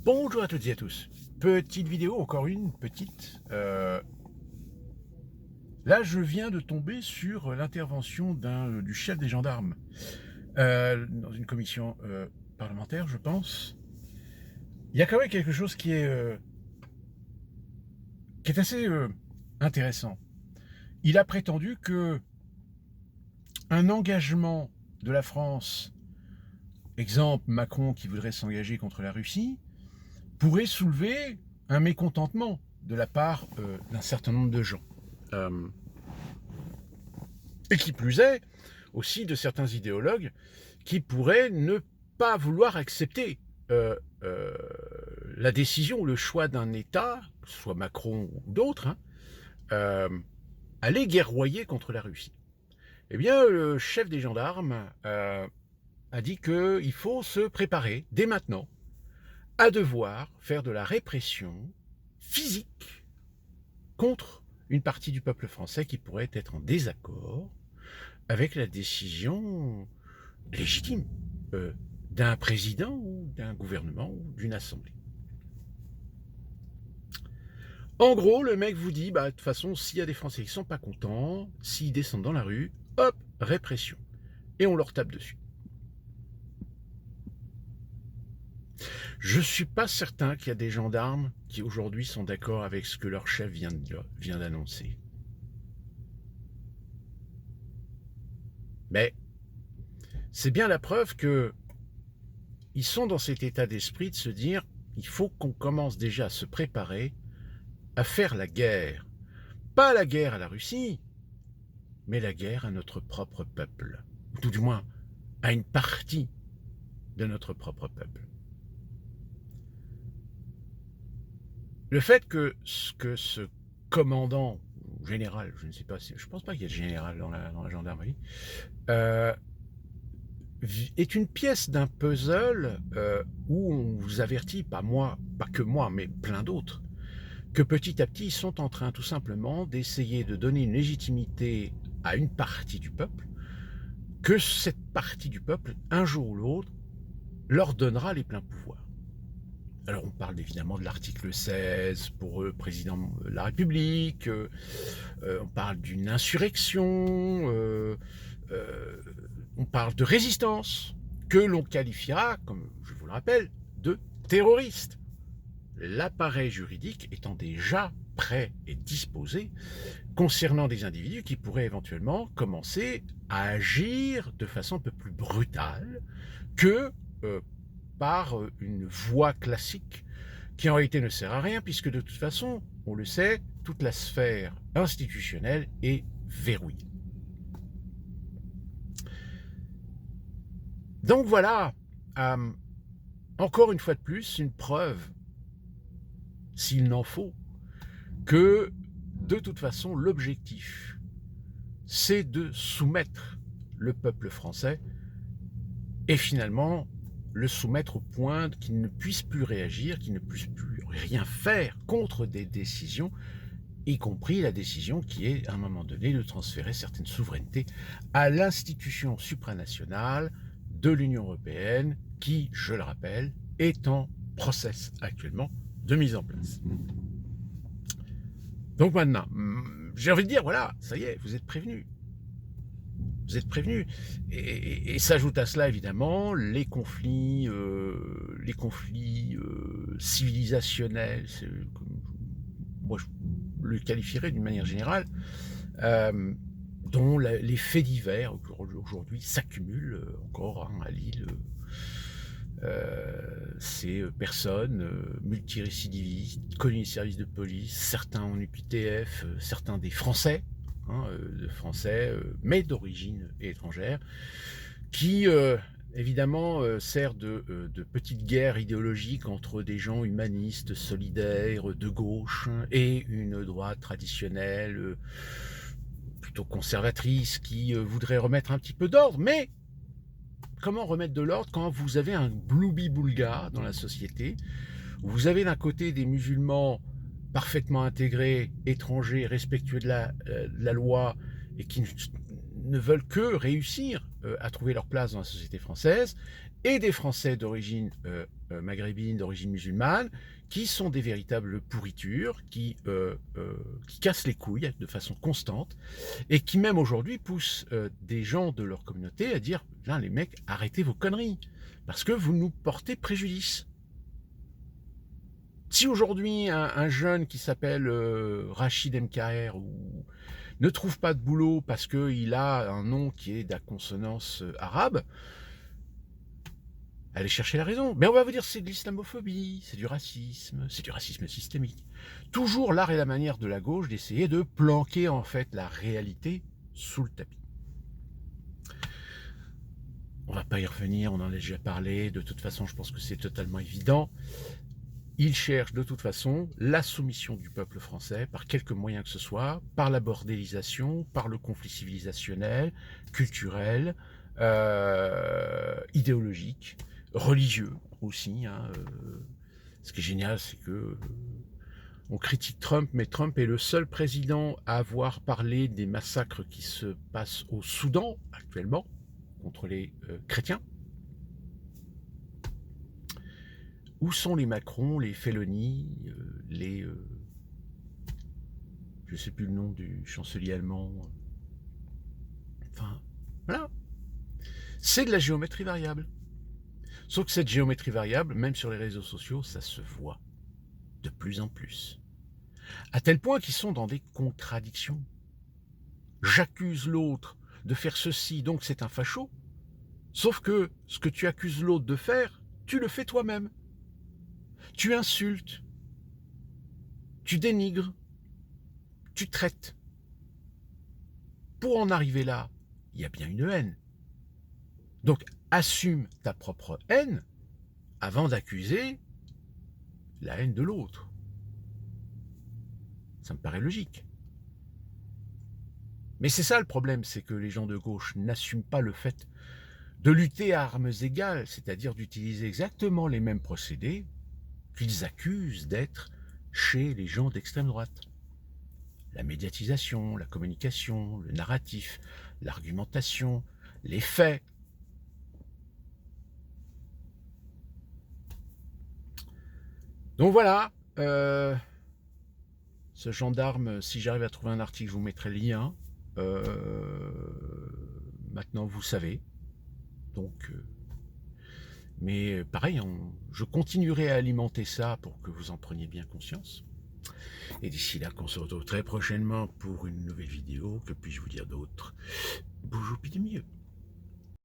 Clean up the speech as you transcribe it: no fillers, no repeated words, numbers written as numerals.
Bonjour à toutes et à tous. Petite vidéo, encore une petite. Là, je viens de tomber sur l'intervention du chef des gendarmes dans une commission parlementaire, je pense. Il y a quand même quelque chose qui est assez intéressant. Il a prétendu que un engagement de la France, exemple Macron qui voudrait s'engager contre la Russie, pourrait soulever un mécontentement de la part d'un certain nombre de gens. Et qui plus est, aussi de certains idéologues qui pourraient ne pas vouloir accepter la décision ou le choix d'un État, soit Macron ou d'autres, aller guerroyer contre la Russie. Eh bien, le chef des gendarmes a dit qu'il faut se préparer dès maintenant à devoir faire de la répression physique contre une partie du peuple français qui pourrait être en désaccord avec la décision légitime d'un président ou d'un gouvernement ou d'une assemblée. En gros, le mec vous dit, de toute façon, s'il y a des Français qui ne sont pas contents, s'ils descendent dans la rue, hop, répression. Et on leur tape dessus. Je ne suis pas certain qu'il y a des gendarmes qui aujourd'hui sont d'accord avec ce que leur chef vient d'annoncer. Mais c'est bien la preuve qu'ils sont dans cet état d'esprit de se dire il faut qu'on commence déjà à se préparer à faire la guerre. Pas la guerre à la Russie, mais la guerre à notre propre peuple. Ou tout du moins, à une partie de notre propre peuple. Le fait que ce commandant, ou général, je ne sais pas, je ne pense pas qu'il y ait de général dans la gendarmerie, est une pièce d'un puzzle où on vous avertit, pas que moi, mais plein d'autres, que petit à petit, ils sont en train tout simplement d'essayer de donner une légitimité à une partie du peuple, que cette partie du peuple, un jour ou l'autre, leur donnera les pleins pouvoirs. Alors on parle évidemment de l'article 16 pour le président de la République, on parle d'une insurrection, on parle de résistance, que l'on qualifiera, comme je vous le rappelle, de terroriste. L'appareil juridique étant déjà prêt et disposé concernant des individus qui pourraient éventuellement commencer à agir de façon un peu plus brutale que par une voie classique qui en réalité ne sert à rien puisque de toute façon, on le sait, toute la sphère institutionnelle est verrouillée. Donc voilà, encore une fois de plus, une preuve, s'il n'en faut, que de toute façon, l'objectif, c'est de soumettre le peuple français et finalement le soumettre au point qu'il ne puisse plus réagir, qu'il ne puisse plus rien faire contre des décisions, y compris la décision qui est, à un moment donné, de transférer certaines souverainetés à l'institution supranationale de l'Union européenne, qui, je le rappelle, est en process actuellement de mise en place. Donc maintenant, j'ai envie de dire, voilà, ça y est, vous êtes prévenus. Vous êtes prévenus. Et s'ajoute à cela, évidemment, les conflits civilisationnels, moi je le qualifierais d'une manière générale, dont les faits divers aujourd'hui s'accumulent encore à Lille. Ces personnes multirécidivistes, connus des services de police, certains en UQTF, certains des Français, mais d'origine étrangère, qui évidemment sert de petite guerre idéologique entre des gens humanistes, solidaires, de gauche, et une droite traditionnelle, plutôt conservatrice, qui voudrait remettre un petit peu d'ordre, mais comment remettre de l'ordre quand vous avez un bloubi-boulga dans la société, où vous avez d'un côté des musulmans parfaitement intégrés, étrangers, respectueux de la loi, et qui ne veulent que réussir à trouver leur place dans la société française, et des Français d'origine maghrébine, d'origine musulmane, qui sont des véritables pourritures, qui cassent les couilles de façon constante, et qui même aujourd'hui poussent des gens de leur communauté à dire « les mecs, arrêtez vos conneries, parce que vous nous portez préjudice ». Si aujourd'hui un jeune qui s'appelle Rachid MKR ne trouve pas de boulot parce qu'il a un nom qui est de la consonance arabe, allez chercher la raison. Mais on va vous dire c'est de l'islamophobie, c'est du racisme systémique. Toujours l'art et la manière de la gauche d'essayer de planquer en fait la réalité sous le tapis. On va pas y revenir, on en a déjà parlé, de toute façon je pense que c'est totalement évident. Ils cherchent de toute façon la soumission du peuple français par quelque moyen que ce soit, par la bordélisation, par le conflit civilisationnel, culturel, idéologique, religieux aussi. Ce qui est génial, c'est que on critique Trump, mais Trump est le seul président à avoir parlé des massacres qui se passent au Soudan actuellement contre les chrétiens. Où sont les Macron, les Feloni, je ne sais plus le nom du chancelier allemand. Enfin, voilà. C'est de la géométrie variable. Sauf que cette géométrie variable, même sur les réseaux sociaux, ça se voit de plus en plus. À tel point qu'ils sont dans des contradictions. J'accuse l'autre de faire ceci, donc c'est un facho. Sauf que ce que tu accuses l'autre de faire, tu le fais toi-même. Tu insultes, tu dénigres, tu traites. Pour en arriver là, il y a bien une haine. Donc, assume ta propre haine avant d'accuser la haine de l'autre. Ça me paraît logique. Mais c'est ça le problème, c'est que les gens de gauche n'assument pas le fait de lutter à armes égales, c'est-à-dire d'utiliser exactement les mêmes procédés qu'ils accusent d'être chez les gens d'extrême droite. La médiatisation, la communication, le narratif, l'argumentation, les faits. Donc voilà, ce gendarme, si j'arrive à trouver un article, je vous mettrai le lien. Maintenant, vous savez. Donc, mais pareil, je continuerai à alimenter ça pour que vous en preniez bien conscience. Et d'ici là, qu'on se retrouve très prochainement pour une nouvelle vidéo. Que puis-je vous dire d'autre? Bonjour, puis du mieux.